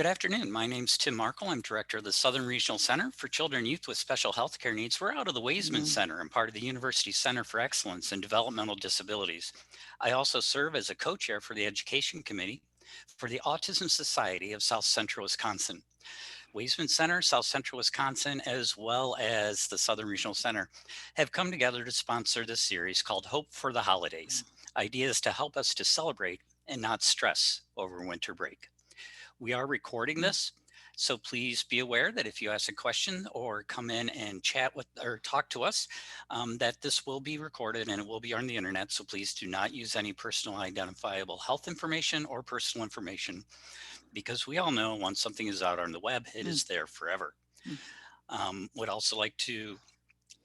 Good afternoon. My name's Tim Markle. I'm director of the Southern Regional Center for Children and Youth with Special Healthcare Needs. We're out of the Waisman Mm, Center and part of the University Center for Excellence in Developmental Disabilities. I also serve as a co-chair for the Education Committee for the Autism Society of South Central Wisconsin. Waisman Center, South Central Wisconsin, as well as the Southern Regional Center have come together to sponsor this series called Hope for the Holidays, ideas to help us to celebrate and not stress over winter break. We are recording mm, this, so please be aware that if you ask a question or come in and chat with or talk to us, that this will be recorded and it will be on the internet. So please do not use any personal identifiable health information or personal information because we all know once something is out on the web, it mm, is there forever. mm. Would also like to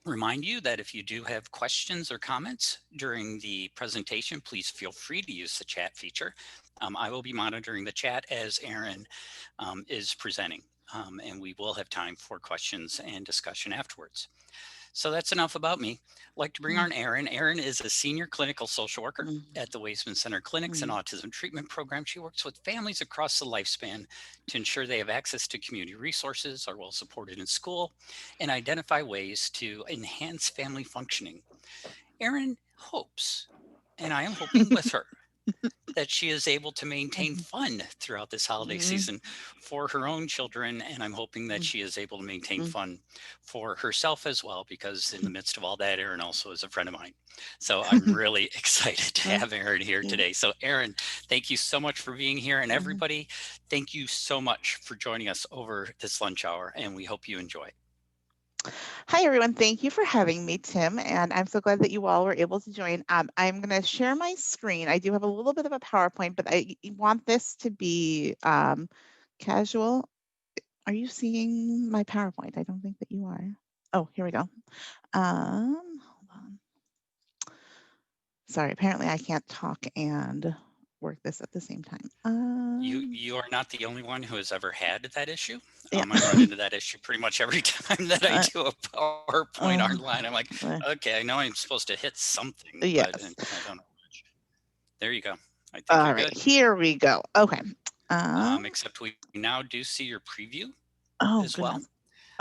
remind you that if you do have questions or comments during the presentation, please feel free to use the chat feature. I will be monitoring the chat as Erin is presenting, and we will have time for questions and discussion afterwards. So that's enough about me. I'd like to bring Mm, on Erin. Erin is a senior clinical social worker mm, at the Waisman Center Clinics and mm, Autism Treatment Program. She works with families across the lifespan to ensure they have access to community resources, are well supported in school, and identify ways to enhance family functioning. Erin hopes, and I am hoping with her, that she is able to maintain mhm, fun throughout this holiday mm, season for her own children. And I'm hoping that mm, she is able to maintain mm. fun for herself as well, because in the midst of all that, Erin also is a friend of mine. So I'm really excited to Mm, have Erin here mm, today. So, Erin, thank you so much for being here. And mm. everybody, thank you so much for joining us over this lunch hour. And we hope you enjoy. Hi, everyone. Thank you for having me, Tim. And I'm so glad that you all were able to join. I'm going to share my screen. I do have a little bit of a PowerPoint, but I want this to be casual. Are you seeing my PowerPoint? I don't think that you are. Oh, here we go. Hold on. Sorry, apparently I can't talk and work this at the same time. You are not the only one who has ever had that issue. Yeah. I run into that issue pretty much every time that I uh, do a PowerPoint uh, online. I'm like, uh, okay, I know I'm supposed to hit something, but yes. I don't know which. There you go. I think All you're right, good. here we go. Okay. Um, Except we now do see your preview oh as well. goodness.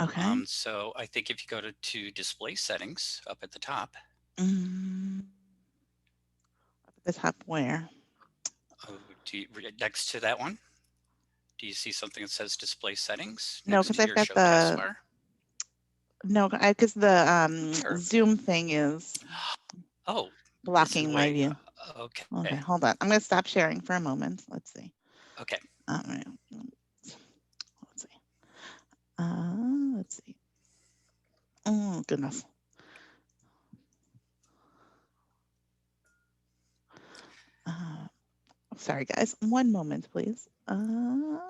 Okay. So I think if you go to display settings up at the top, Mm, up at the top where? oh, next to that one, do you see something that says display settings No, next because to I've your got show the taskbar? no, because the Sure. Zoom thing is Oh, is it blocking my way? view. Okay, Okay. hold on. I'm gonna stop sharing for a moment. Let's see. Okay. All right. Let's see. Let's see. Oh goodness. Uh, Sorry, guys. One moment, please. I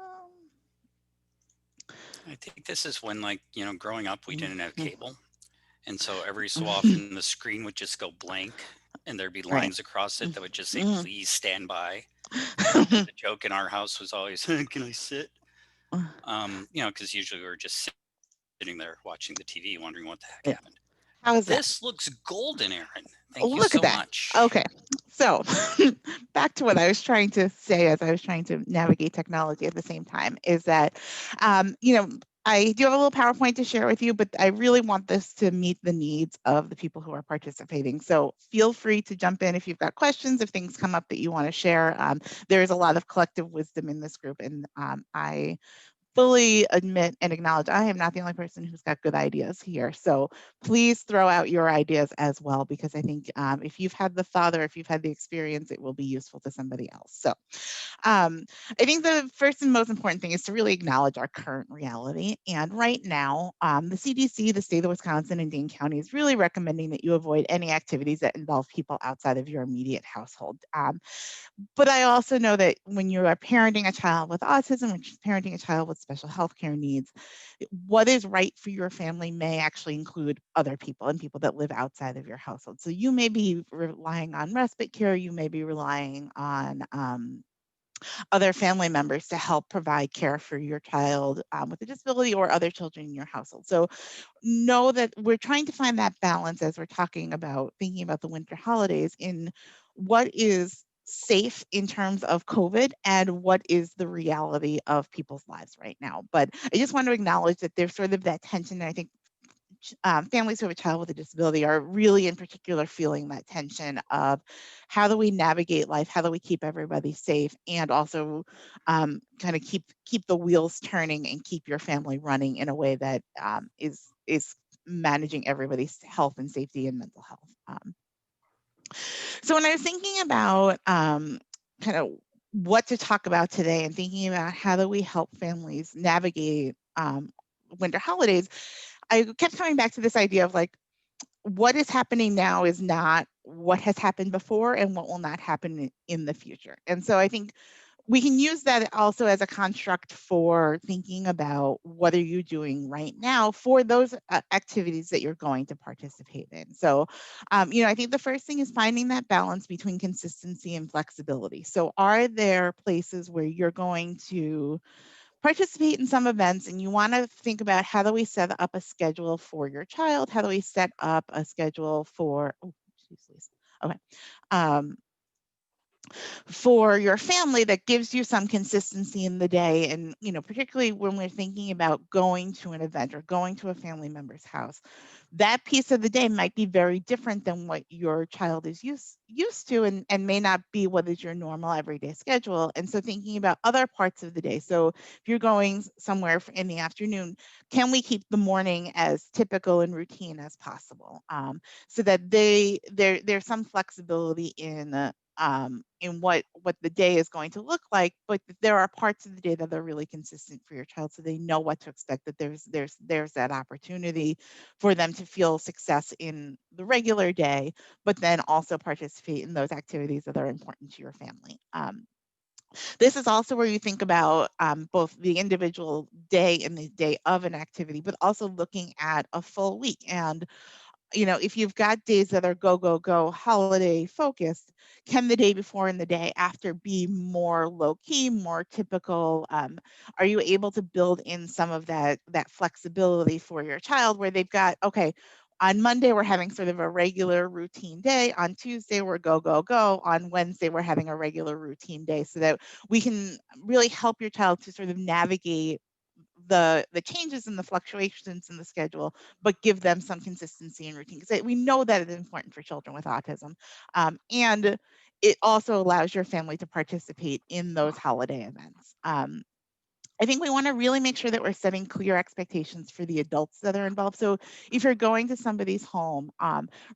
think this is when, like, growing up, we Mm, didn't have mm, cable. And so every so mm. often the screen would just go blank and there'd be Right. lines across it Mm, that would just say, mm. please stand by. And the joke in our house was always, can I sit? Because usually we were just sitting there watching the TV, wondering what the heck Yeah. happened. How is that? This looks golden, Erin. Thank you Look at so that. much. Okay. So back to what I was trying to say as I was trying to navigate technology at the same time is that, I do have a little PowerPoint to share with you, but I really want this to meet the needs of the people who are participating. So feel free to jump in if you've got questions, if things come up that you want to share. There is a lot of collective wisdom in this group, and I fully admit and acknowledge I am not the only person who's got good ideas here. So please throw out your ideas as well, because I think if you've had the thought or if you've had the experience, it will be useful to somebody else. So I think the first and most important thing is to really acknowledge our current reality. And right now, the CDC, the state of Wisconsin, and Dane County is really recommending that you avoid any activities that involve people outside of your immediate household. But I also know that when you are parenting a child with autism, or parenting a child with special health care needs, what is right for your family may actually include other people and people that live outside of your household. So you may be relying on respite care, you may be relying on other family members to help provide care for your child with a disability or other children in your household. So know that we're trying to find that balance as we're talking about thinking about the winter holidays in what is safe in terms of COVID and what is the reality of people's lives right now. But I just want to acknowledge that there's sort of that tension. And I think families who have a child with a disability are really in particular feeling that tension of how do we navigate life, how do we keep everybody safe, and also kind of keep the wheels turning and keep your family running in a way that is managing everybody's health and safety and mental health. So when I was thinking about kind of what to talk about today and thinking about how do we help families navigate winter holidays, I kept coming back to this idea of like, what is happening now is not what has happened before and what will not happen in the future. And so I think we can use that also as a construct for thinking about what are you doing right now for those activities that you're going to participate in. So, I think the first thing is finding that balance between consistency and flexibility. So are there places where you're going to participate in some events and you want to think about how do we set up a schedule for your child? How do we set up a schedule for, oh, geez, okay. For your family that gives you some consistency in the day. And, particularly when we're thinking about going to an event or going to a family member's house, that piece of the day might be very different than what your child is used to and may not be what is your normal everyday schedule. And so thinking about other parts of the day. So if you're going somewhere in the afternoon, can we keep the morning as typical and routine as possible? So that there's some flexibility in what the day is going to look like, but there are parts of the day that are really consistent for your child, so they know what to expect. That there's that opportunity for them to feel success in the regular day, but then also participate in those activities that are important to your family. This is also where you think about both the individual day and the day of an activity, but also looking at a full week. And if you've got days that are go, go, go holiday focused, can the day before and the day after be more low key, more typical? Are you able to build in some of that flexibility for your child where they've got, okay, on Monday, we're having sort of a regular routine day. On Tuesday, we're go, go, go. On Wednesday, we're having a regular routine day so that we can really help your child to sort of navigate the changes and the fluctuations in the schedule, but give them some consistency and routine. Because we know that it's important for children with autism. And it also allows your family to participate in those holiday events. I think we want to really make sure that we're setting clear expectations for the adults that are involved. So if you're going to somebody's home,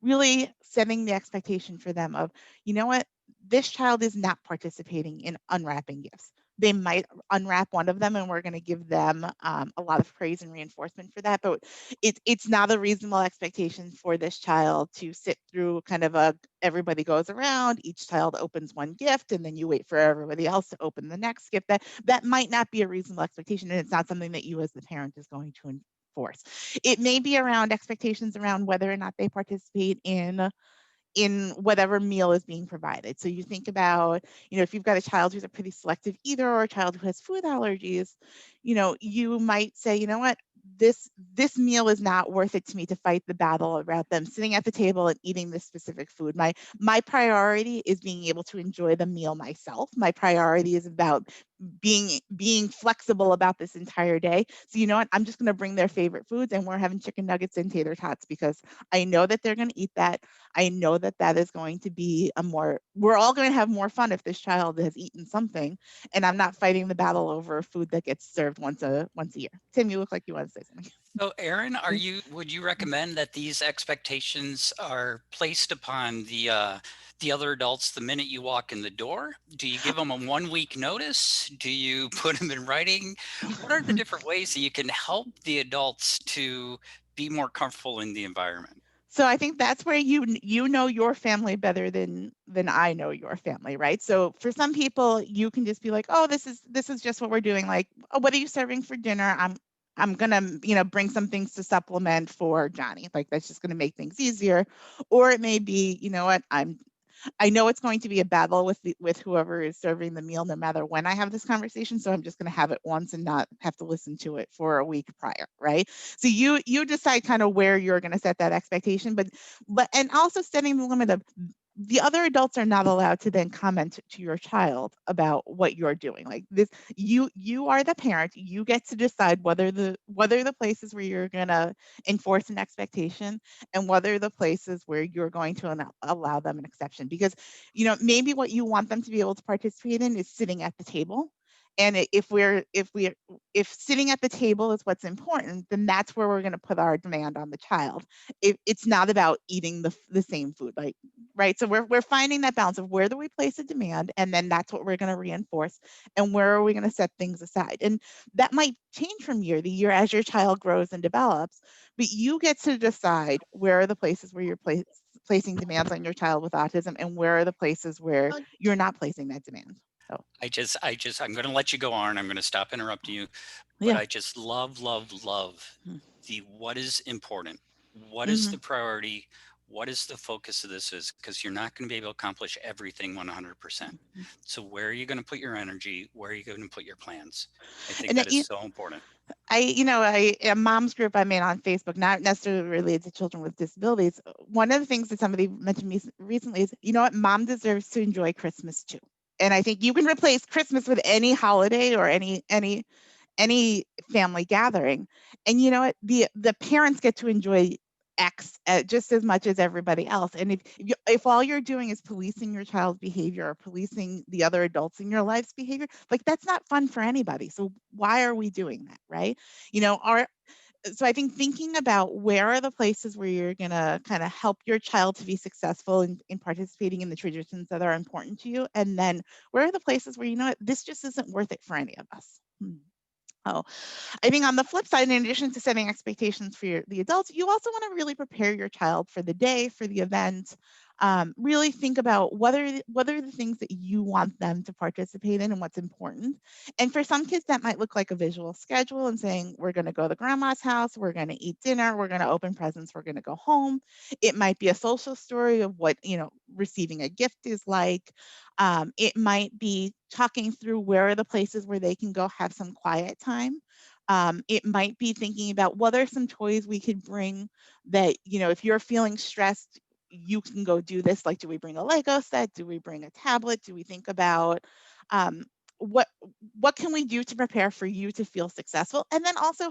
really setting the expectation for them of, you know what, this child is not participating in unwrapping gifts. They might unwrap one of them and we're going to give them a lot of praise and reinforcement for that. But it's not a reasonable expectation for this child to sit through kind of everybody goes around, each child opens one gift, and then you wait for everybody else to open the next gift. That might not be a reasonable expectation, and it's not something that you as the parent is going to enforce. It may be around expectations around whether or not they participate in whatever meal is being provided. So you think about, if you've got a child who's a pretty selective eater or a child who has food allergies, you might say, you know what, this meal is not worth it to me to fight the battle about them sitting at the table and eating this specific food. My priority is being able to enjoy the meal myself. My priority is about being flexible about this entire day. So you know what, I'm just going to bring their favorite foods and we're having chicken nuggets and tater tots because I know that they're going to eat that. I know that that is going to be we're all going to have more fun if this child has eaten something, and I'm not fighting the battle over food that gets served once a year. Tim, you look like you want to say something. So, Erin, would you recommend that these expectations are placed upon the other adults the minute you walk in the door? Do you give them a 1 week notice? Do you put them in writing? What are the different ways that you can help the adults to be more comfortable in the environment? So I think that's where you know your family better than I know your family, right? So for some people, you can just be like, oh, this is just what we're doing. Like, oh, what are you serving for dinner? I'm gonna bring some things to supplement for Johnny. Like that's just gonna make things easier. Or it may be, you know what, I know it's going to be a battle with whoever is serving the meal, no matter when I have this conversation. So I'm just going to have it once and not have to listen to it for a week prior, right? So you decide kind of where you're going to set that expectation, but and also setting the limit of the other adults are not allowed to then comment to your child about what you're doing. Like this, you are the parent. You get to decide whether the places where you're gonna enforce an expectation and whether the places where you're going to allow them an exception. Because maybe what you want them to be able to participate in is sitting at the table. And if sitting at the table is what's important, then that's where we're going to put our demand on the child. It's not about eating the same food, like, right? So we're finding that balance of where do we place a demand, and then that's what we're going to reinforce, and where are we going to set things aside. And that might change from year to year as your child grows and develops, but you get to decide where are the places where you're placing demands on your child with autism, and where are the places where you're not placing that demand. So I'm going to let you go on. I'm going to stop interrupting you, but yeah. I just love the what is important. What is Mm-hmm. the priority? What is the focus of this is? Because you're not going to be able to accomplish everything 100%. So where are you going to put your energy? Where are you going to put your plans? I think And that is so important. I a mom's group I made on Facebook, not necessarily related to children with disabilities. One of the things that somebody mentioned me recently is, mom deserves to enjoy Christmas too. And I think you can replace Christmas with any holiday or any family gathering. And you know what? The parents get to enjoy X just as much as everybody else. And if all you're doing is policing your child's behavior or policing the other adults in your life's behavior, like that's not fun for anybody. So why are we doing that, right? Our So I think thinking about where are the places where you're gonna kind of help your child to be successful in participating in the traditions that are important to you, and then where are the places where this just isn't worth it for any of us. Oh, I think on the flip side, in addition to setting expectations for the adults, you also want to really prepare your child for the day, for the event. Really think about what are the things that you want them to participate in and what's important. And for some kids, that might look like a visual schedule and saying, we're going to go to grandma's house, we're going to eat dinner, we're going to open presents, we're going to go home. It might be a social story of what, receiving a gift is like. It might be talking through where are the places where they can go have some quiet time. It might be thinking about what are some toys we could bring that, if you're feeling stressed, you can go do this. Like, do we bring a Lego set? Do we bring a tablet? Do we think about um, what what can we do to prepare for you to feel successful? And then also,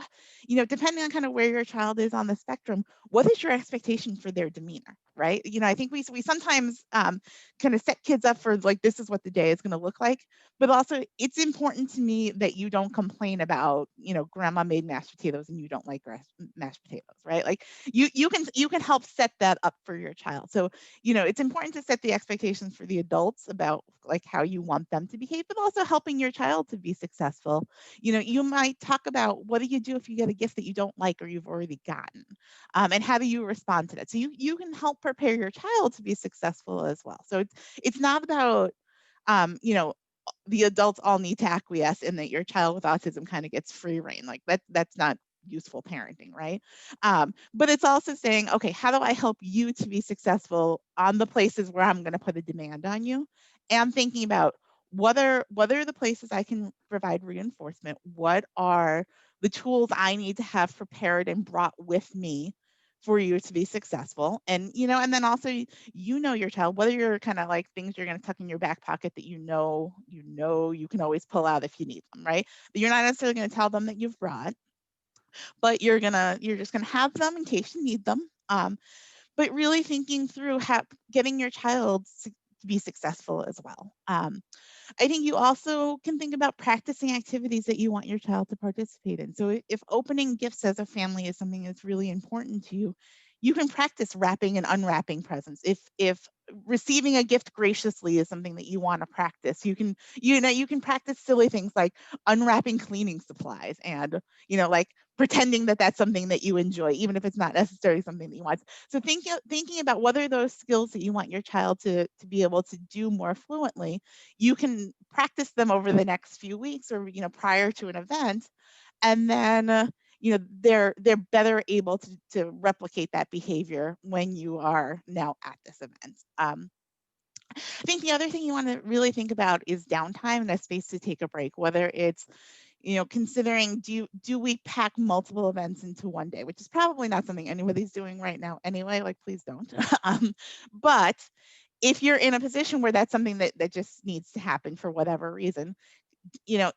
depending on kind of where your child is on the spectrum, what is your expectation for their demeanor, right? I think we sometimes kind of set kids up for like, this is what the day is going to look like. But also, it's important to me that you don't complain about, grandma made mashed potatoes and you don't like mashed potatoes, right? Like you can help set that up for your child. So, it's important to set the expectations for the adults about like how you want them to behave, but also helping your child to be successful. You might talk about what do you do if you get a gift that you don't like or you've already gotten, and how do you respond to that? So you can help prepare your child to be successful as well. So it's not about the adults all need to acquiesce in that your child with autism kind of gets free reign. Like that's not useful parenting, right? But it's also saying, okay, how do I help you to be successful on the places where I'm going to put a demand on you? And thinking about what are the places I can provide reinforcement? What are the tools I need to have prepared and brought with me for you to be successful? And and then also your child, whether you're kind of like things you're going to tuck in your back pocket that you can always pull out if you need them, right? But you're not necessarily going to tell them that you've brought, but you're just gonna have them in case you need them. But really thinking through how getting your child to be successful as well. I think you also can think about practicing activities that you want your child to participate in. So if opening gifts as a family is something that's really important to you, you can practice wrapping and unwrapping presents. If receiving a gift graciously is something that you want to practice, you can practice silly things like unwrapping cleaning supplies and like pretending that that's something that you enjoy, even if it's not necessarily something that you want. So thinking about what are those skills that you want your child to be able to do more fluently, you can practice them over the next few weeks or prior to an event, and then they're better able to replicate that behavior when you are now at this event. I think the other thing you want to really think about is downtime and a space to take a break, whether it's considering do we pack multiple events into one day, which is probably not something anybody's doing right now anyway, like please don't. But if you're in a position where that's something that just needs to happen for whatever reason,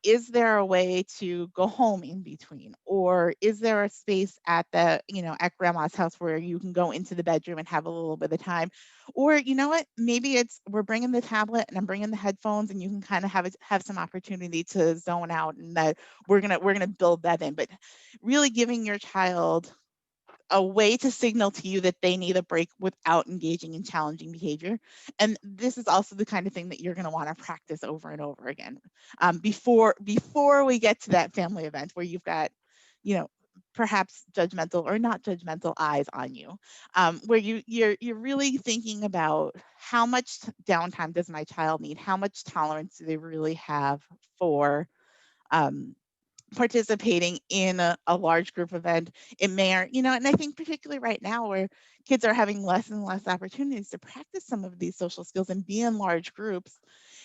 is there a way to go home in between? Or is there a space at at grandma's house where you can go into the bedroom and have a little bit of time? Or you know what? Maybe it's we're bringing the tablet and I'm bringing the headphones and you can kind of have some opportunity to zone out, and that we're gonna build that in. But really giving your child a way to signal to you that they need a break without engaging in challenging behavior. And this is also the kind of thing that you're going to want to practice over and over again, before we get to that family event where you've got, you know, perhaps judgmental or not judgmental eyes on you, where you're really thinking about how much downtime does my child need, how much tolerance do they really have for um, participating in a large group event. It may, or and I think particularly right now where kids are having less and less opportunities to practice some of these social skills and be in large groups,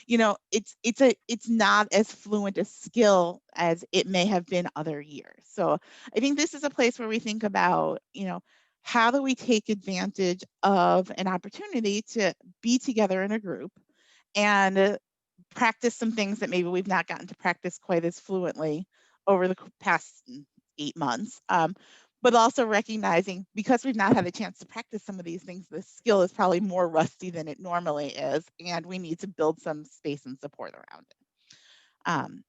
it's not as fluent a skill as it may have been other years. So I think this is a place where we think about, how do we take advantage of an opportunity to be together in a group and practice some things that maybe we've not gotten to practice quite as fluently over the past 8 months. But also recognizing, because we've not had a chance to practice some of these things, the skill is probably more rusty than it normally is, and we need to build some space and support around it. Um,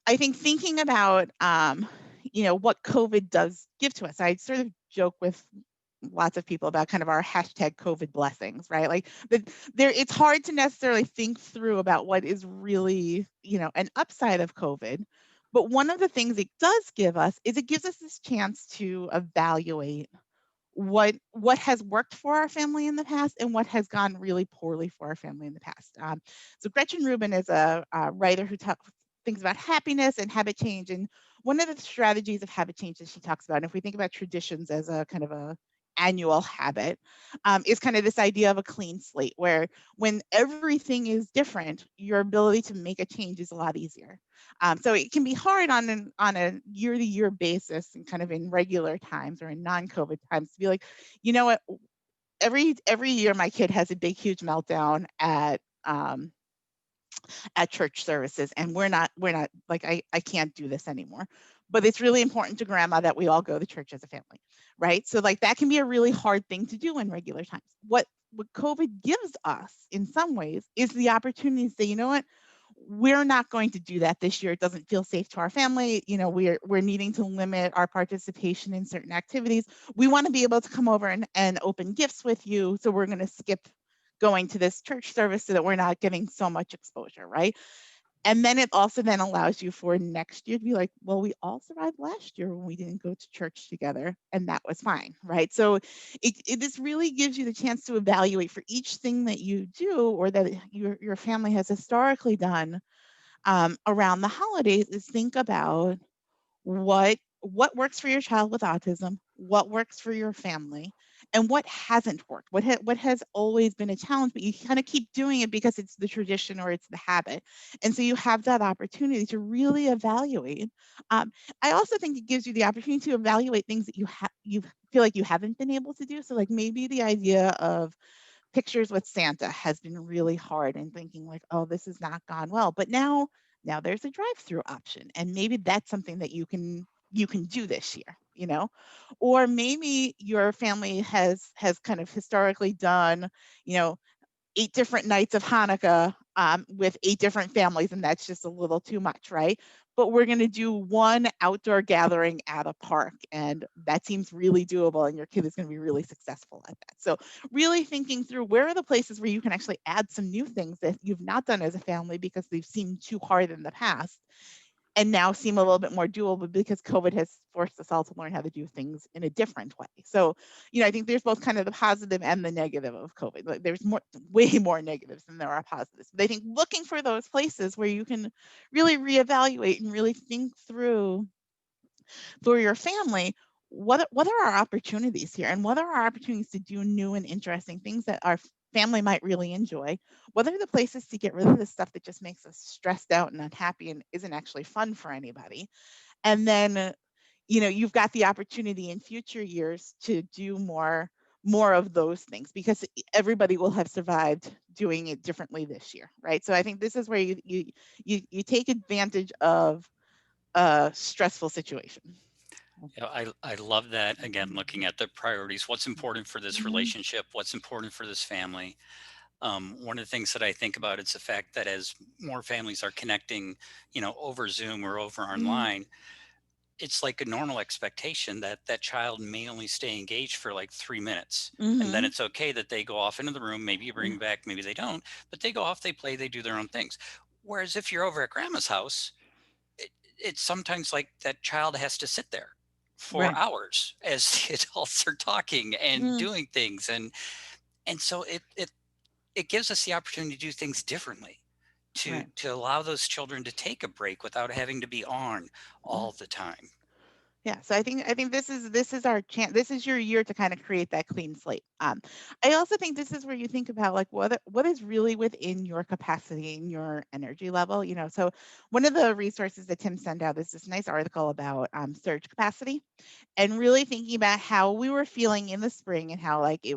I think thinking about, what COVID does give to us, I sort of joke with lots of people about kind of our hashtag COVID blessings, right? Like it's hard to necessarily think through about what is really, an upside of COVID. But one of the things it does give us is it gives us this chance to evaluate what has worked for our family in the past and what has gone really poorly for our family in the past. So Gretchen Rubin is a writer who thinks about happiness and habit change. And one of the strategies of habit change that she talks about, and if we think about traditions as a kind of a annual habit, is kind of this idea of a clean slate, where when everything is different, your ability to make a change is a lot easier. So it can be hard on a year-to-year basis and kind of in regular times or in non-COVID times to be like, you know what, every year my kid has a big huge meltdown at church services, and we're not like, I can't do this anymore. But it's really important to grandma that we all go to church as a family, right? So like that can be a really hard thing to do in regular times. What COVID gives us in some ways is the opportunity to say, you know what, we're not going to do that this year. It doesn't feel safe to our family. We're needing to limit our participation in certain activities. We want to be able to come over and open gifts with you. So we're going to skip going to this church service so that we're not getting so much exposure, right? And then it also then allows you for next year to be like, well, we all survived last year when we didn't go to church together, and that was fine, right? So this really gives you the chance to evaluate for each thing that you do or that your family has historically done around the holidays, is think about what works for your child with autism, what works for your family, and what hasn't worked, what has always been a challenge, but you kind of keep doing it because it's the tradition or it's the habit. And so you have that opportunity to really evaluate. I also think it gives you the opportunity to evaluate things that you feel like you haven't been able to do. So like maybe the idea of pictures with Santa has been really hard, and thinking like, oh, this has not gone well. But now there's a drive-through option, and maybe that's something that you can do this year, or maybe your family has kind of historically done, you know 8 different nights of Hanukkah, with 8 different families, and that's just a little too much, right? But we're gonna do one outdoor gathering at a park, and that seems really doable, and your kid is gonna be really successful at that. So really thinking through, where are the places where you can actually add some new things that you've not done as a family because they've seemed too hard in the past, and now seem a little bit more doable because COVID has forced us all to learn how to do things in a different way. So, I think there's both kind of the positive and the negative of COVID. Like there's way more negatives than there are positives. But I think looking for those places where you can really reevaluate and really think through for your family, what are our opportunities here, and what are our opportunities to do new and interesting things that our family might really enjoy? What are the places to get rid of the stuff that just makes us stressed out and unhappy and isn't actually fun for anybody? And then, you've got the opportunity in future years to do more more of those things, because everybody will have survived doing it differently this year, right? So I think this is where you take advantage of a stressful situation. Yeah, I love that. Again, looking at the priorities, what's important for this Mhm. relationship, what's important for this family. One of the things that I think about is the fact that as more families are connecting, over Zoom or over Mhm. online, it's like a normal expectation that that child may only stay engaged for like 3 minutes. And then Mhm. it's okay that they go off into the room. Maybe you bring them back, maybe they don't, but they go off, they play, they do their own things. Whereas if you're over at grandma's house, it's sometimes like that child has to sit there for Right. hours as the adults are talking and Mm. doing things. And so it gives us the opportunity to do things differently, to Right. to allow those children to take a break without having to be on all the time. Yeah, so I think this is our chance. This is your year to kind of create that clean slate. I also think this is where you think about like what is really within your capacity and your energy level. So one of the resources that Tim sent out is this nice article about surge capacity, and really thinking about how we were feeling in the spring, and how like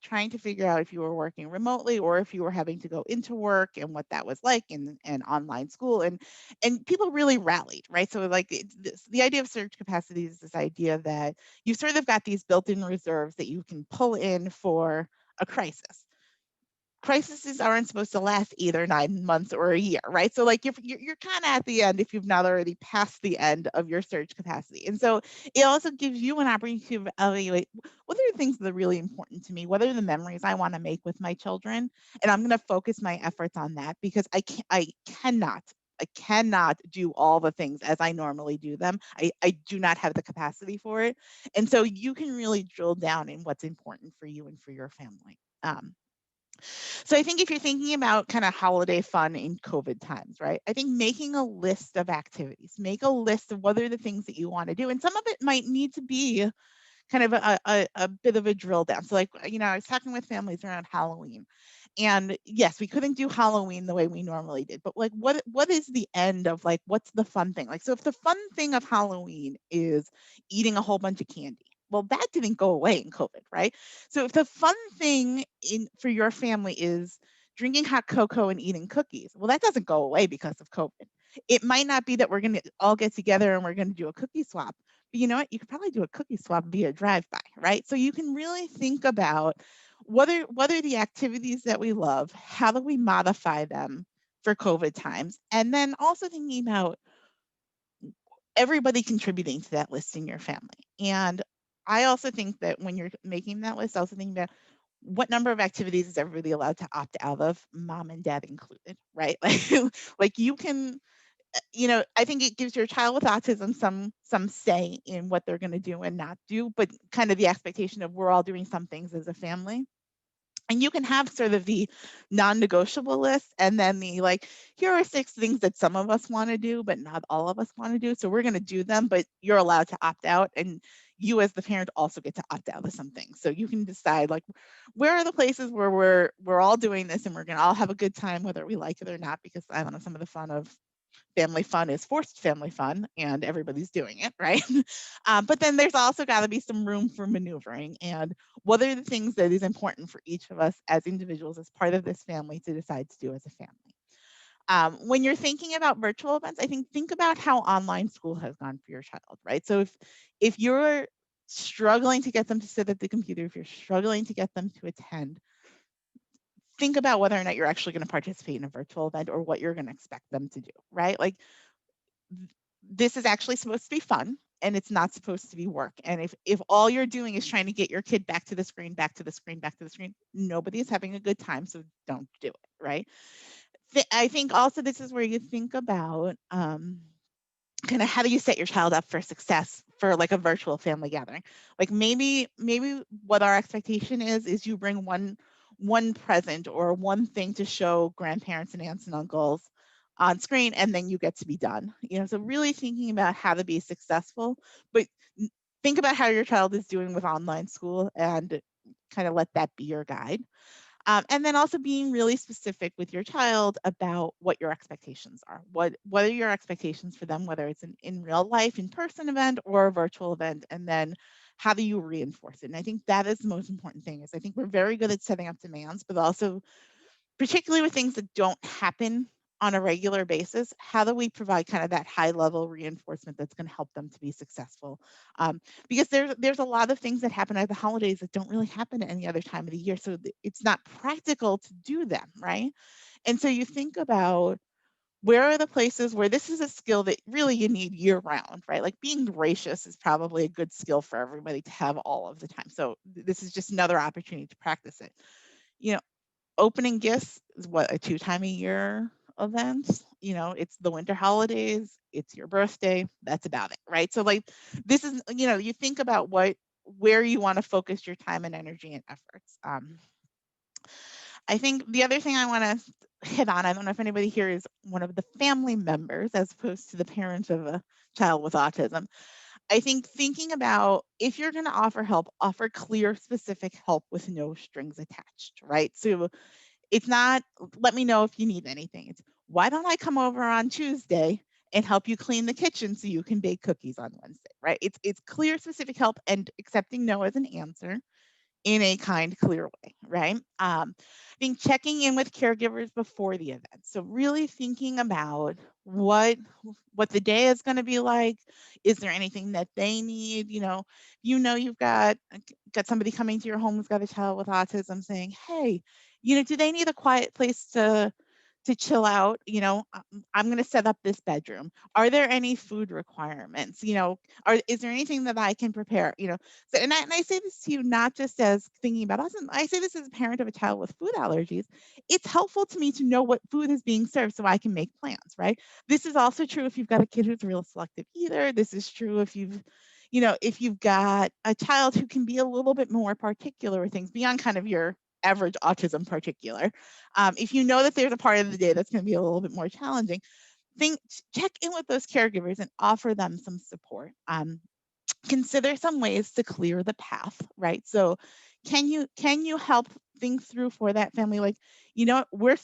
trying to figure out if you were working remotely or if you were having to go into work, and what that was like, and online school, and people really rallied, right? So like the idea of surge capacity is this idea that you've sort of got these built-in reserves that you can pull in for a crisis. Crises aren't supposed to last either 9 months or a year, right? So like you're kind of at the end if you've not already passed the end of your surge capacity. And so it also gives you an opportunity to evaluate what are the things that are really important to me, what are the memories I want to make with my children, and I'm going to focus my efforts on that, because I cannot do all the things as I normally do them. I do not have the capacity for it. And so you can really drill down in what's important for you and for your family. So I think if you're thinking about kind of holiday fun in COVID times, right? I think making a list of activities, make a list of what are the things that you want to do. And some of it might need to be kind of a bit of a drill down. So like, I was talking with families around Halloween, and yes, we couldn't do Halloween the way we normally did, but like what is the end of like what's the fun thing? Like, so if the fun thing of Halloween is eating a whole bunch of candy, well, that didn't go away in COVID, right? So if the fun thing in for your family is drinking hot cocoa and eating cookies, well, that doesn't go away because of COVID. It might not be that we're going to all get together and we're going to do a cookie swap, but you know what? You could probably do a cookie swap via drive-by, right? So you can really think about what are the activities that we love? How do we modify them for COVID times? And then also thinking about everybody contributing to that list in your family. And I also think that when you're making that list, also thinking about what number of activities is everybody allowed to opt out of, mom and dad included, right? Like you can, I think it gives your child with autism some say in what they're going to do and not do, but kind of the expectation of we're all doing some things as a family. And you can have sort of the non-negotiable list, and then the like, here are 6 things that some of us want to do, but not all of us want to do. So we're going to do them, but you're allowed to opt out. And you as the parent also get to opt out of some things. So you can decide like, where are the places where we're all doing this and we're going to all have a good time, whether we like it or not, because I don't know, some of the fun of family fun is forced family fun and everybody's doing it, right? But then there's also got to be some room for maneuvering, and what are the things that is important for each of us as individuals as part of this family to decide to do as a family. When you're thinking about virtual events, I think about how online school has gone for your child, right? So if you're struggling to get them to sit at the computer, if you're struggling to get them to attend, think about whether or not you're actually going to participate in a virtual event or what you're going to expect them to do, right? Like, this is actually supposed to be fun, and it's not supposed to be work. And if all you're doing is trying to get your kid back to the screen, back to the screen, back to the screen, nobody is having a good time, so don't do it, right? I think also this is where you think about kind of how do you set your child up for success for like a virtual family gathering. Like maybe what our expectation is you bring one present or one thing to show grandparents and aunts and uncles on screen, and then you get to be done. So really thinking about how to be successful, but think about how your child is doing with online school and kind of let that be your guide. And then also being really specific with your child about what your expectations are. What are your expectations for them, whether it's an in real life, in person event or a virtual event, and then how do you reinforce it? And I think that is the most important thing. Is I think we're very good at setting up demands, but also particularly with things that don't happen on a regular basis, how do we provide kind of that high level reinforcement that's going to help them to be successful? Because there's a lot of things that happen at the holidays that don't really happen at any other time of the year, so it's not practical to do them, right? And so you think about where are the places where this is a skill that really you need year round, right? Like being gracious is probably a good skill for everybody to have all of the time. So this is just another opportunity to practice it. You know, opening gifts is what, a 2 time a year event. You know, it's the winter holidays, it's your birthday, that's about it, right? So like this is, you know, you think about where you want to focus your time and energy and efforts. I think the other thing I want to hit on, I don't know if anybody here is one of the family members as opposed to the parent of a child with autism. I think thinking about if you're going to offer help, offer clear, specific help with no strings attached, right? So it's not, let me know if you need anything. It's, why don't I come over on Tuesday and help you clean the kitchen so you can bake cookies on Wednesday, right? It's clear, specific help and accepting no as an answer in a kind, clear way, right? I think checking in with caregivers before the event. So really thinking about what the day is going to be like. Is there anything that they need? You've got somebody coming to your home who's got a child with autism, saying, "Hey, do they need a quiet place to chill out? I'm going to set up this bedroom. Are there any food requirements? Is there anything that I can prepare? So, and I say this to you not just as thinking about us, and I say this as a parent of a child with food allergies. It's helpful to me to know what food is being served so I can make plans, right? This is also true if you've got a kid who's a real selective eater. This is true if you've got a child who can be a little bit more particular with things beyond kind of your average autism particular. If you know that there's a part of the day that's going to be a little bit more challenging, check in with those caregivers and offer them some support. Consider some ways to clear the path, right? So can you help think through for that family, like, we're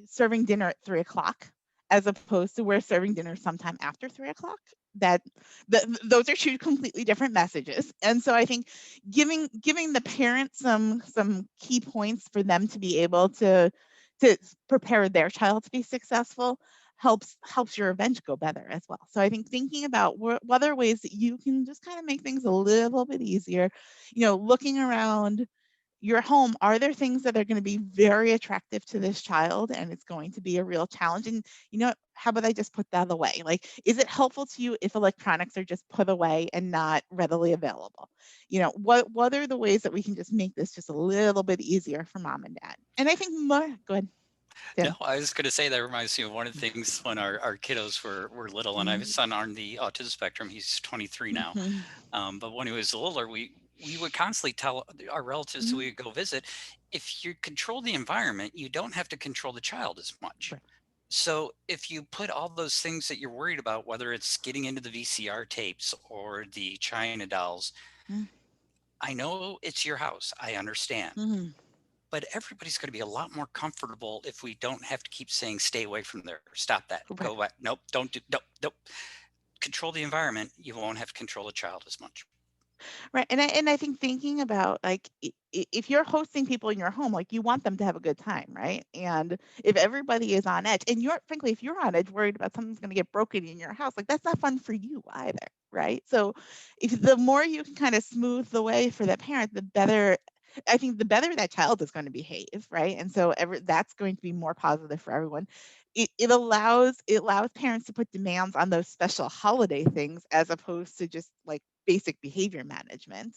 serving dinner at 3 o'clock as opposed to we're serving dinner sometime after 3 o'clock. That those are two completely different messages. And so I think giving the parents some key points for them to be able to prepare their child to be successful helps your event go better as well. So I think thinking about what other ways that you can just kind of make things a little bit easier, looking around your home, are there things that are going to be very attractive to this child and it's going to be a real challenge? And how about I just put that away? Like, is it helpful to you if electronics are just put away and not readily available? What are the ways that we can just make this just a little bit easier for mom and dad? And I think more, go ahead, No, Tim. I was going to say that reminds me of one of the things when our kiddos were little, and I have a Mhm. son on the autism spectrum. He's 23 now. Mhm. But when he was littler, we would constantly tell our relatives that we Mhm. would go visit, if you control the environment, you don't have to control the child as much. Right. So if you put all those things that you're worried about, whether it's getting into the VCR tapes or the China dolls, Mm. I know it's your house. I understand. Mhm. But everybody's going to be a lot more comfortable if we don't have to keep saying, stay away from there. Stop that. Right. Go back. Nope. Don't do, nope, nope. Control the environment. You won't have to control the child as much. Right. And I think thinking about, like, if you're hosting people in your home, like, you want them to have a good time, right? And if everybody is on edge, and frankly, if you're on edge, worried about something's going to get broken in your house, like, that's not fun for you either, right? So if the more you can kind of smooth the way for the parent, the better. I think the better that child is going to behave, right? And so that's going to be more positive for everyone. It allows parents to put demands on those special holiday things as opposed to just like basic behavior management.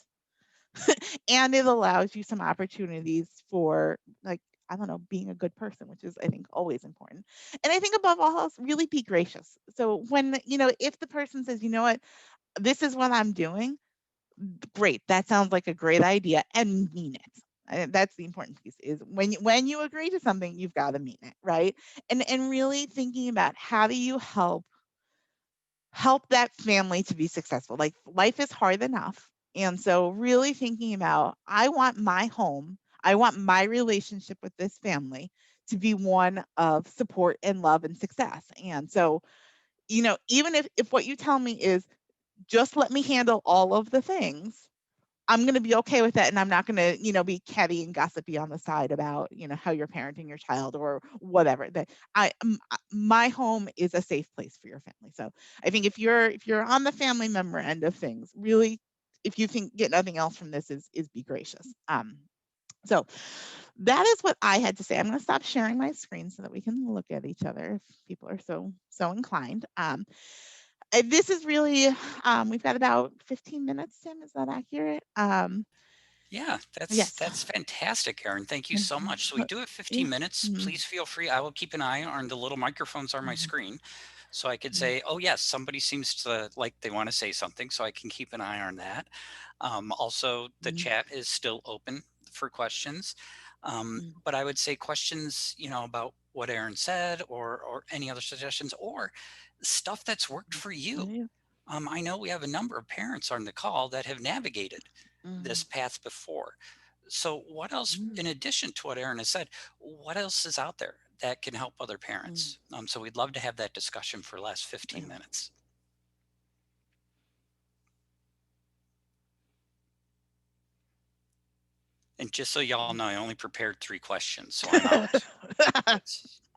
And it allows you some opportunities for, like, I don't know, being a good person, which is, I think, always important. And I think above all else, really be gracious. So when, if the person says, what, this is what I'm doing, great, that sounds like a great idea, and mean it. That's the important piece, is when you agree to something, you've got to mean it, right? And really thinking about how do you help that family to be successful. Like, life is hard enough. And so really thinking about, I want my home, I want my relationship with this family to be one of support and love and success. And so, even if what you tell me is just let me handle all of the things, I'm going to be okay with that, and I'm not going to, be catty and gossipy on the side about, how you're parenting your child or whatever. That my home is a safe place for your family. So I think if you're on the family member end of things, really, if you think get nothing else from this, is be gracious. So that is what I had to say. I'm going to stop sharing my screen so that we can look at each other if people are so inclined. This is really, we've got about 15 minutes, Tim. Is that accurate? Yeah, Yes. that's fantastic, Erin. Thank you so much. So we do have Yeah. 15 minutes. Mhm. Please feel free. I will keep an eye on the little microphones on my Mhm. screen, so I could Mhm. say, "Oh yes, somebody seems to like they want to say something," so I can keep an eye on that. Also, the Mhm. chat is still open for questions, Mhm. but I would say questions, about what Erin said, or any other suggestions, or stuff that's worked for you. Yeah. I know we have a number of parents on the call that have navigated this Mhm. path before. So, what else, Mhm. in addition to what Erin has said, what else is out there that can help other Mhm. parents? So, we'd love to have that discussion for the last 15 Yeah. minutes. And just so y'all know, I only prepared 3 questions, so I'm out.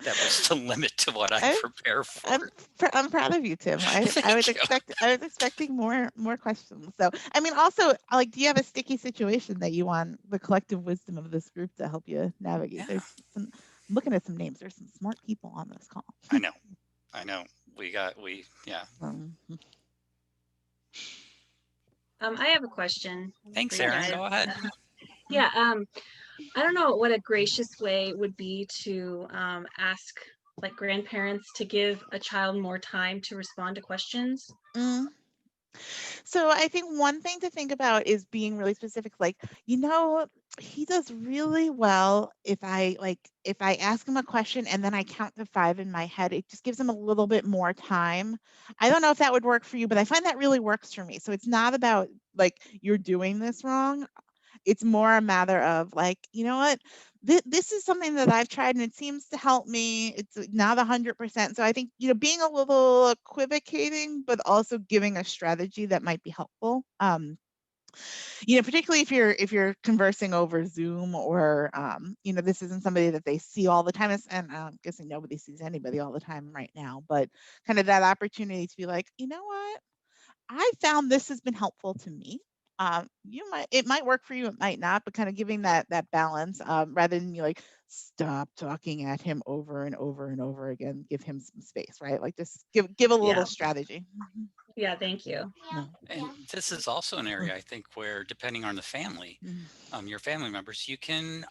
That was the limit to what I I'm prepare for. I'm proud of you, Tim. I was Thank you. expecting more questions. So I mean, also, like, do you have a sticky situation that you want the collective wisdom of this group to help you navigate? Yeah, There's some I'm looking at some names. There's some smart people on this call. I know. I know. Yeah. Um, I have a question for Thanks, you Erin. guys. Go ahead. Yeah, I don't know what a gracious way would be to ask like grandparents to give a child more time to respond to questions. mm. So I think one thing to think about is being really specific. Like, he does really well if I ask him a question and then I count to 5 in my head. It just gives him a little bit more time. I don't know if that would work for you, but I find that really works for me. So it's not about like you're doing this wrong. It's more a matter of like, you know what? This is something that I've tried and it seems to help me. It's not 100%. So I think, being a little equivocating, but also giving a strategy that might be helpful. Particularly if you're conversing over Zoom or, this isn't somebody that they see all the time. And I'm guessing nobody sees anybody all the time right now, but kind of that opportunity to be like, you know what? I found this has been helpful to me. It might work for you, it might not, but kind of giving that balance, rather than you like stop talking at him over and over and over again. Give him some space, right? Like just give a Yeah. little strategy. Yeah, thank you. No. And this is also an area I think where, depending on the family, Mm. your family members, you can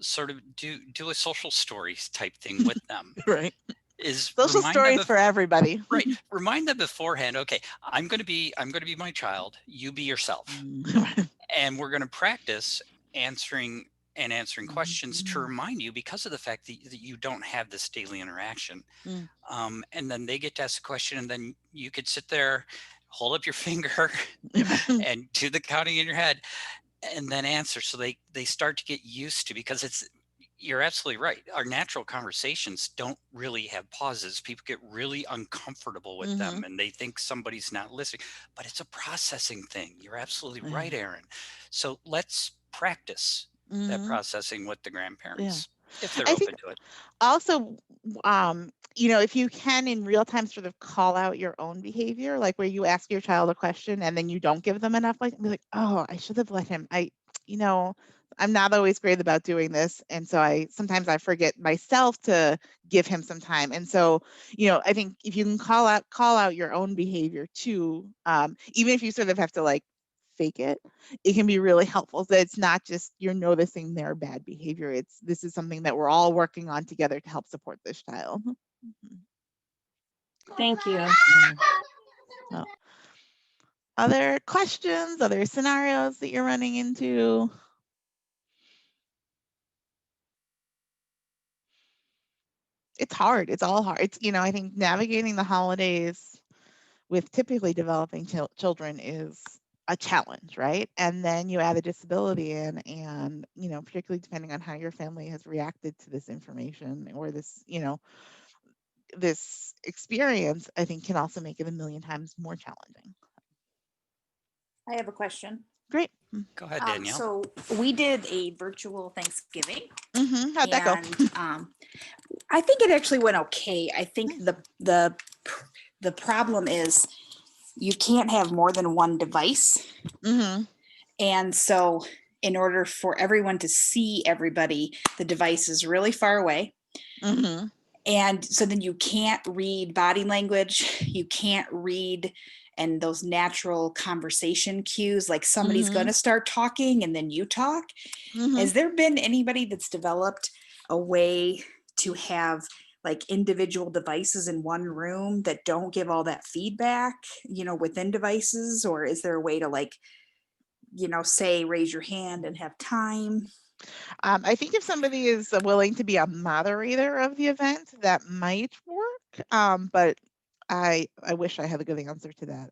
sort of do a social stories type thing with them. Right. Is Social stories for everybody. right, remind them beforehand. Okay, I'm going to be my child. You be yourself, Mm. and we're going to practice answering answering questions to Mhm. remind you, because of the fact that you don't have this daily interaction. Mm. And then they get to ask a question, and then you could sit there, hold up your finger, and do the counting in your head, and then answer. So they start to get used to, because you're absolutely right. Our natural conversations don't really have pauses. People get really uncomfortable with them, Mhm. and they think somebody's not listening, but it's a processing thing. You're absolutely right, Yeah. Erin. So let's practice that Mhm. processing with the Yeah. grandparents if they're I think open to it. also, if you can in real time sort of call out your own behavior, like where you ask your child a question and then you don't give them enough, like be like, oh, I should have let him. You know, I'm not always great about doing this. And so sometimes I forget myself to give him some time. And so, I think if you can call out your own behavior too, even if you sort of have to like fake it can be really helpful. So it's not just you're noticing their bad behavior. This is something that we're all working on together to help support this child. Mhm. Thank you. Yeah. So, other questions, other scenarios that you're running into? It's hard. It's all hard. I think navigating the holidays with typically developing children is a challenge, right? And then you add a disability in, and particularly depending on how your family has reacted to this information or this experience, I think can also make it a million times more challenging. I have a question. Great. Go ahead, Danielle. So we did a virtual Thanksgiving. How'd that go? And I think it actually went okay. I think the problem is you can't have more than one device. And so in order for everyone to see everybody, the device is really far away. And so then you can't read body language. You can't read and those natural conversation cues, like somebody's going to start talking and then you talk. Has there been anybody that's developed a way to have like individual devices in one room that don't give all that feedback, within devices? Or is there a way to like, say, raise your hand and have time? I think if somebody is willing to be a moderator of the event, that might work. But I wish I had a good answer to that.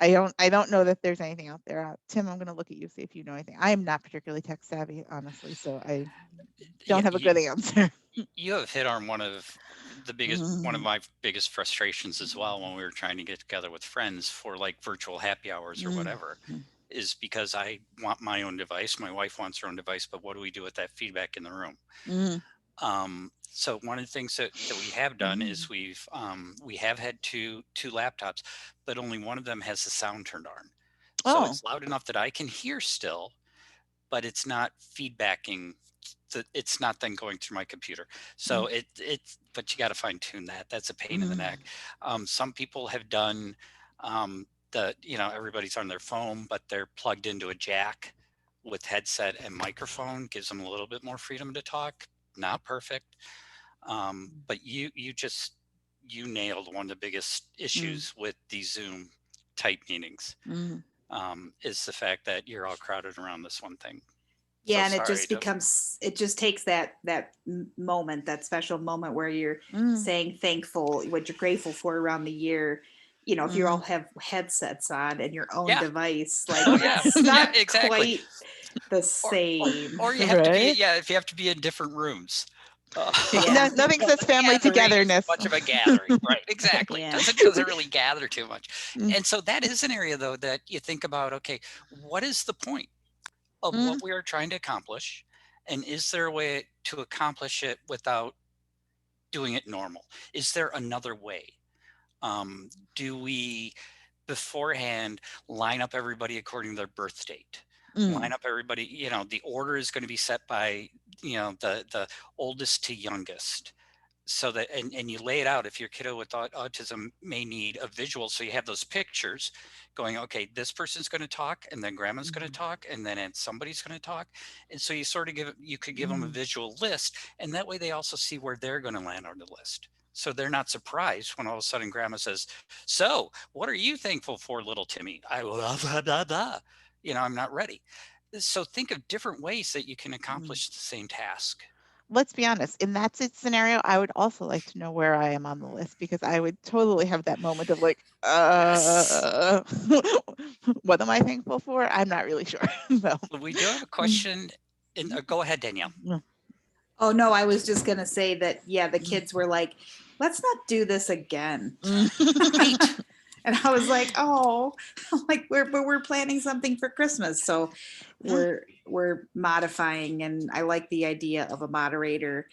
I don't know that there's anything out there. Tim, I'm going to look at you, see if you know anything. I am not particularly tech savvy, honestly, so I don't have a good answer. You have hit on one of my biggest frustrations as well when we were trying to get together with friends for like virtual happy hours or whatever, is because I want my own device. My wife wants her own device, but what do we do with that feedback in the room? So one of the things that we have done is we have had two laptops, but only one of them has the sound turned on. So it's loud enough that I can hear still, but it's not feedbacking. It's not then going through my computer. So but you got to fine tune that. That's a pain in the neck. Some people have done everybody's on their phone, but they're plugged into a jack with headset and microphone, gives them a little bit more freedom to talk. Not perfect. But you nailed one of the biggest issues with these Zoom type meetings, is the fact that you're all crowded around this one thing. Yeah, so and it just takes that moment, that special moment where you're saying thankful, what you're grateful for around the year. If you all have headsets on and your own device, like it's not quite the same. Or you have to be, if you have to be in different rooms. Nothing says family togetherness. Much of a gathering, right? Exactly. Doesn't really gather too much. And so that is an area though that you think about. Okay, what is the point of what we are trying to accomplish, and is there a way to accomplish it without doing it normal? Is there another way? Do we beforehand line up everybody according to their birth date? Line up everybody, the order is going to be set by, the oldest to youngest. So that, and you lay it out. If your kiddo with autism may need a visual, so you have those pictures going, okay, this person's going to talk, and then grandma's going to talk, and then somebody's going to talk. And so you sort of you could give them a visual list, and that way they also see where they're going to land on the list. So they're not surprised when all of a sudden grandma says, so what are you thankful for, little Timmy? I will, blah, blah, blah. I'm not ready. So think of different ways that you can accomplish the same task. Let's be honest, in that scenario, I would also like to know where I am on the list, because I would totally have that moment of like, what am I thankful for? I'm not really sure. So. We do have a question. Go ahead, Danielle. Oh, no, I was just going to say that, the kids were like, let's not do this again. Right. And I was like, oh, like we're planning something for Christmas. So we're modifying, and I like the idea of a moderator,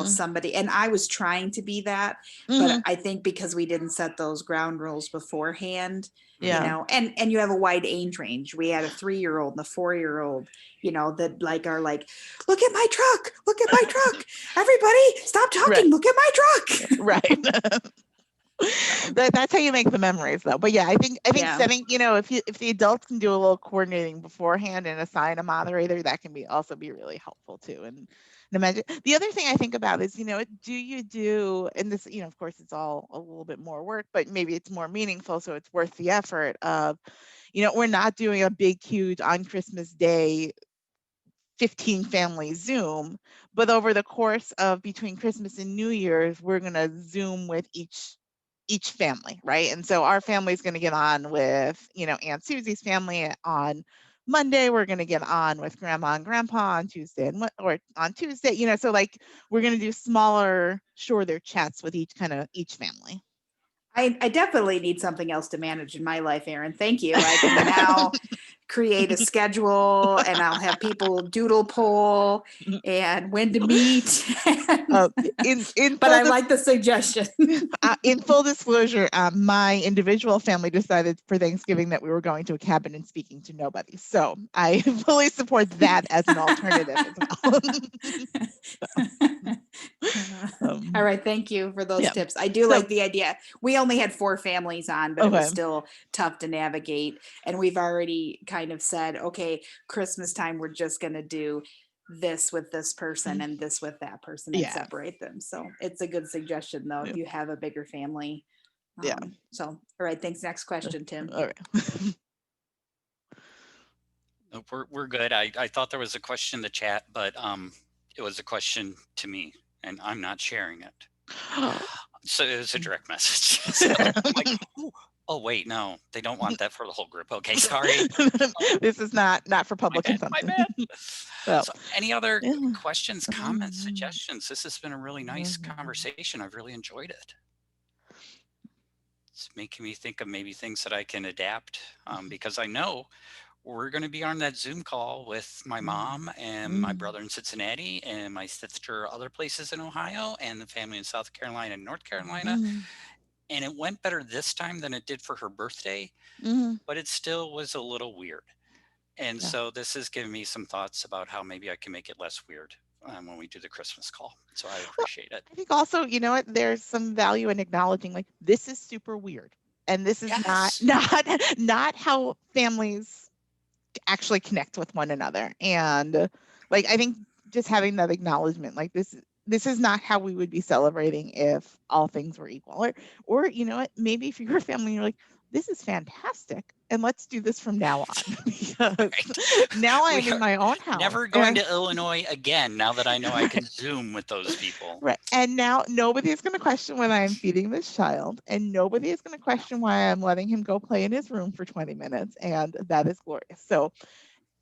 somebody, and I was trying to be that, but I think because we didn't set those ground rules beforehand, and you have a wide age range. We had a 3-year-old and a 4-year-old, that like are like, look at my truck, everybody stop talking, look at my truck. Right. That's how you make the memories, though. But I think setting, if the adults can do a little coordinating beforehand and assign a moderator, that can also be really helpful too. And imagine the other thing I think about is, do you do, and this, of course, it's all a little bit more work, but maybe it's more meaningful, so it's worth the effort of, we're not doing a big, huge on Christmas Day 15 family Zoom, but over the course of between Christmas and New Year's, we're going to Zoom with each family, right? And so our family is going to get on with, Aunt Susie's family on Monday. We're going to get on with Grandma and Grandpa on Tuesday, so like we're going to do smaller, shorter chats with each family. I definitely need something else to manage in my life, Erin. Thank you. I can now create a schedule, and I'll have people doodle poll and when to meet. But I like the suggestion. In full disclosure, my individual family decided for Thanksgiving that we were going to a cabin and speaking to nobody. So I fully support that as an alternative as well. All right, thank you for those tips. I do like the idea. We only had 4 families on, but it was still tough to navigate. And we've already kind of said, okay, Christmas time, we're just going to do this with this person and this with that person and separate them. So it's a good suggestion, though, if you have a bigger family. So, all right, thanks. Next question, Tim. All right. We're good. I thought there was a question in the chat, but it was a question to me, and I'm not sharing it. So it was a direct message. So I'm like, oh wait, no, they don't want that for the whole group. Okay, sorry. This is not for public consumption. My bad. So any other questions, comments, suggestions? This has been a really nice conversation. I've really enjoyed it. It's making me think of maybe things that I can adapt, because I know we're going to be on that Zoom call with my mom and my brother in Cincinnati and my sister other places in Ohio and the family in South Carolina and North Carolina. And it went better this time than it did for her birthday, but it still was a little weird. And so this has given me some thoughts about how maybe I can make it less weird when we do the Christmas call. So I appreciate it. I think also, you know what, there's some value in acknowledging like, this is super weird. And this is not how families actually connect with one another. And like, I think just having that acknowledgement, like this is not how we would be celebrating if all things were equal. Or you know what, maybe if you're a family, you're like, this is fantastic, and let's do this from now on. Because now I'm in my own house. Never going to Illinois again, now that I know I can Zoom with those people. Right. And now nobody is going to question when I'm feeding this child, and nobody is going to question why I'm letting him go play in his room for 20 minutes. And that is glorious. So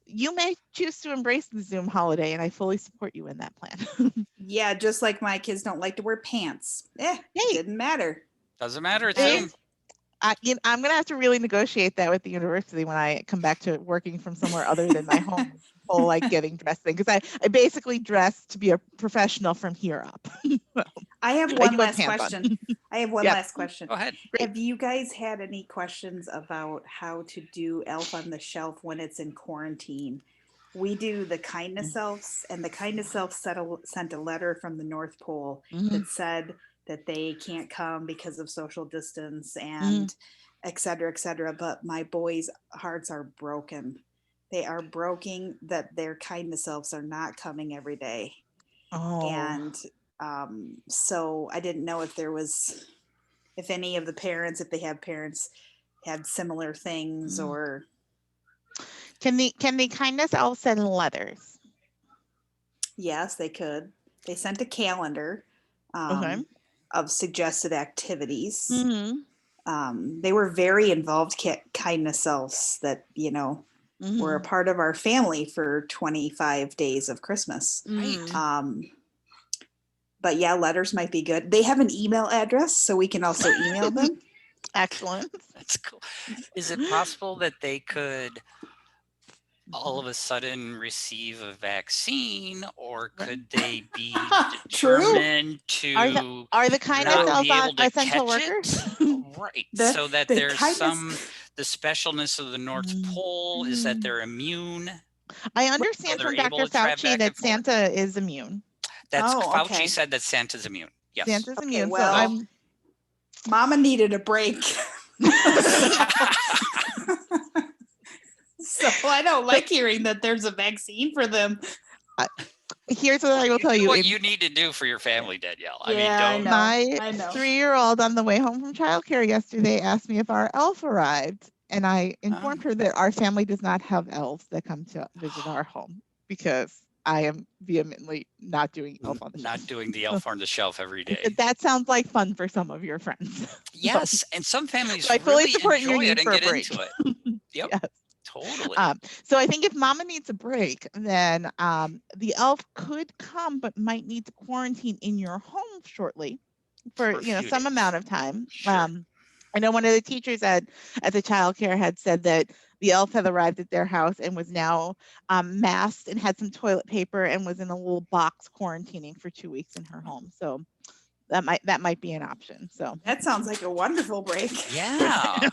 you may choose to embrace the Zoom holiday, and I fully support you in that plan. Yeah, just like my kids don't like to wear pants. Didn't matter. Doesn't matter. It's Zoom. I'm going to have to really negotiate that with the university when I come back to working from somewhere other than my home. Whole like getting dressed thing, because I basically dress to be a professional from here up. I have one last question. I have one last question. Go ahead. Have you guys had any questions about how to do Elf on the Shelf when it's in quarantine? We do the kindness elves, and the kindness elves sent a letter from the North Pole that said that they can't come because of social distance and et cetera, but my boys' hearts are broken. They are broken that their kindness elves are not coming every day. And so I didn't know if any of the parents, if they have parents, had similar things or. Can the kindness elves send letters? Yes, they could. They sent a calendar of suggested activities. They were very involved kindness elves that, were a part of our family for 25 days of Christmas. But yeah, letters might be good. They have an email address, so we can also email them. Excellent. That's cool. Is it possible that they could all of a sudden receive a vaccine, or could they be determined to are the kindness elves essential workers? Right. So that there's the specialness of the North Pole is that they're immune. I understand from Dr. Fauci that Santa is immune. That's Fauci said that Santa's immune. Yes. Santa's immune. Well, Mama needed a break. So I don't like hearing that there's a vaccine for them. Here's what I will tell you. What you need to do for your family, Danielle. I mean, my 3-year-old on the way home from childcare yesterday asked me if our elf arrived. And I informed her that our family does not have elves that come to visit our home, because I am vehemently not doing elf on the shelf. Not doing the elf on the shelf every day. That sounds like fun for some of your friends. Yes, and some families I fully really support enjoy your need it and for a get break. into it. Yep. Yes. Totally. So I think if Mama needs a break, then the elf could come, but might need to quarantine in your home shortly for some amount of time. Sure. I know one of the teachers at the childcare had said that the elf had arrived at their house and was now masked and had some toilet paper and was in a little box quarantining for 2 weeks in her home. So that might be an option. So That sounds like a wonderful break. Yeah.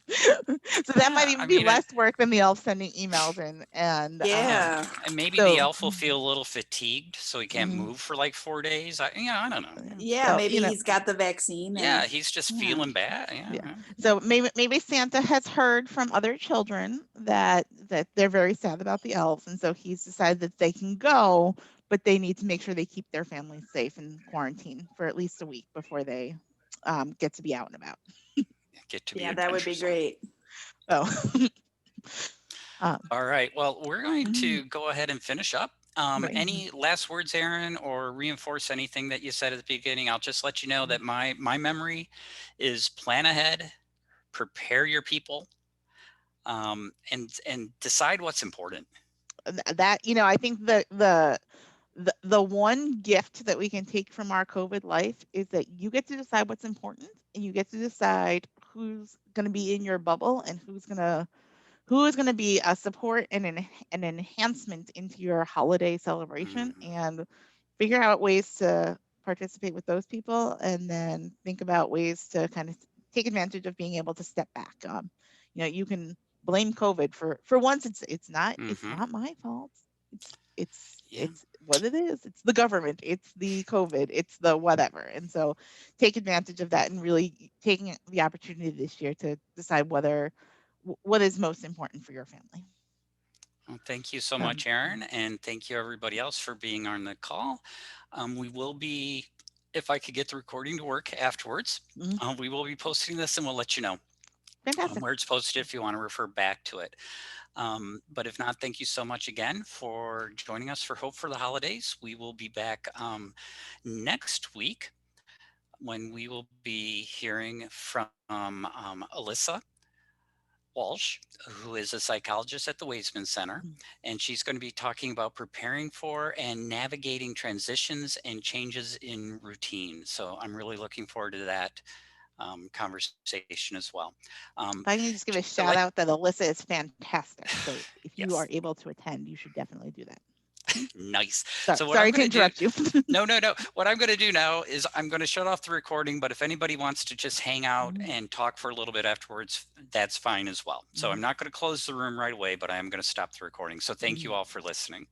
so that might Yeah, even I be mean, less work than the elf sending emails and yeah. Yeah. And maybe the so elf will feel a little fatigued, so he can't mhm. move for like 4 days. I don't know. Yeah, So, maybe he's got the vaccine. Yeah, And he's just yeah. feeling bad. yeah. Yeah. So maybe Santa has heard from other children that they're very sad about the elves, and so he's decided that they can go, but they need to make sure they keep their families safe in quarantine for at least a week before they get to be out and about. Get to be Yeah, that would be adventuresome. great. So All right. Well, we're going mhm, to go ahead and finish up. right. Any last words, Erin, or reinforce anything that you said at the beginning? I'll just let you know that my memory is plan ahead, prepare your people, and decide what's important. That I think the one gift that we can take from our COVID life is that you get to decide what's important, and you get to decide who's going to be in your bubble and who is going to be a support and an enhancement into your holiday celebration, Mhm. and figure out ways to participate with those people, and then think about ways to kind of take advantage of being able to step back. You can blame COVID for once. It's Mhm. not my fault. Yeah. It's what it is. It's the government. It's the COVID. It's the whatever. And so take advantage of that and really taking the opportunity this year to decide what is most important for your family. Well, thank you so So, much, Erin, and thank you everybody else for being on the call. We will be, if I could get the recording to work afterwards, mhm, we will be posting this and we'll let you know fantastic. where it's posted if you want to refer back to it. But if not, thank you so much again for joining us for Hope for the Holidays. We will be back next week when we will be hearing from Alyssa Walsh, who is a psychologist at the Waisman Center, Mhm. and she's going to be talking about preparing for and navigating transitions and changes in routine. So I'm really looking forward to that conversation as well. If I can just give a I shout like, out that Alyssa is fantastic. So if you are yes, able to attend, you should definitely do that. nice. Sorry, So what I'm sorry to going to do, interrupt you. no. What I'm going to do now is I'm going to shut off the recording, but if anybody wants to just hang out Mhm, and talk for a little bit afterwards, that's fine as well. So I'm mhm, not going to close the room right away, but I am going to stop the recording. So thank you mhm. all for listening.